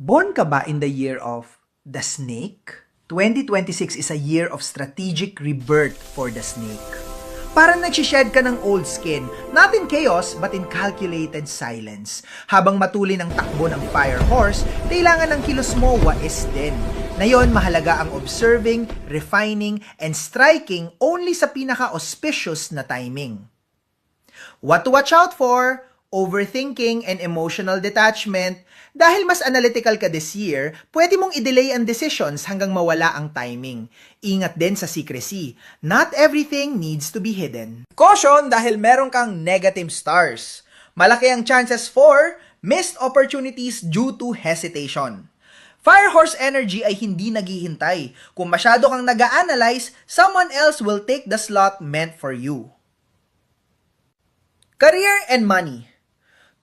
Born ka ba in the year of the snake? 2026 is a year of strategic rebirth for the snake. Parang nagsished ka ng old skin, not in chaos but in calculated silence. Habang matulin ang takbo ng fire horse, kailangan ng kilos mo wais din. Ngayon, mahalaga ang observing, refining, and striking only sa pinaka-auspicious na timing. What to watch out for? Overthinking and emotional detachment. Dahil mas analytical ka this year, pwede mong i-delay ang decisions hanggang mawala ang timing. Ingat din sa secrecy. Not everything needs to be hidden. Caution dahil meron kang negative stars. Malaki ang chances for missed opportunities due to hesitation. Fire horse energy ay hindi naghihintay. Kung masyado kang nag-a-analyze, someone else will take the slot meant for you. Career and money.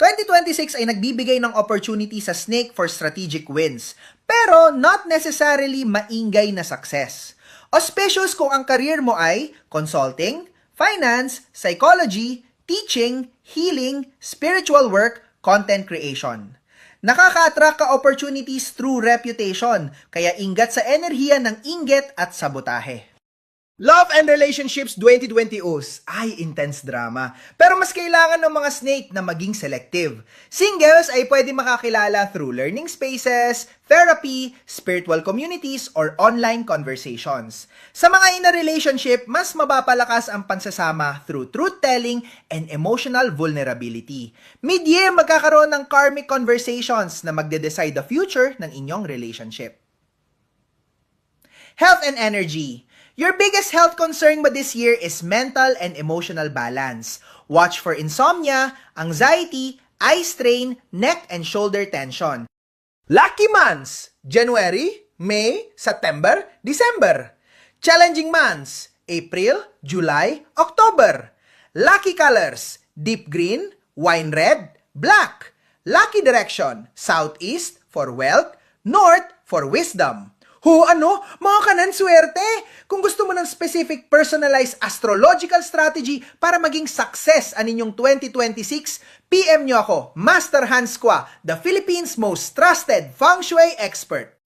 2026 ay nagbibigay ng opportunity sa snake for strategic wins, pero not necessarily maingay na success. Auspicious kung ang career mo ay consulting, finance, psychology, teaching, healing, spiritual work, content creation. Nakaka-attract ka opportunities through reputation, kaya ingat sa enerhiya ng inggit at sabotahe. Love and Relationships 2020 ay intense drama. Pero mas kailangan ng mga snake na maging selective. Singles ay pwede makakilala through learning spaces, therapy, spiritual communities, or online conversations. Sa mga in a relationship, mas mapapalakas ang pansasama through truth-telling and emotional vulnerability. Mid-year, magkakaroon ng karmic conversations na magde-decide the future ng inyong relationship. Health and energy. Your biggest health concern ba this year is mental and emotional balance. Watch for insomnia, anxiety, eye strain, neck and shoulder tension. Lucky months: January, May, September, December. Challenging months: April, July, October. Lucky colors: deep green, wine red, black. Lucky direction: southeast for wealth, north for wisdom. Mga kanan swerte! Kung gusto mo ng specific personalized astrological strategy para maging success ang inyong 2026, PM nyo ako, Master Hans Kwa, the Philippines' most trusted feng shui expert.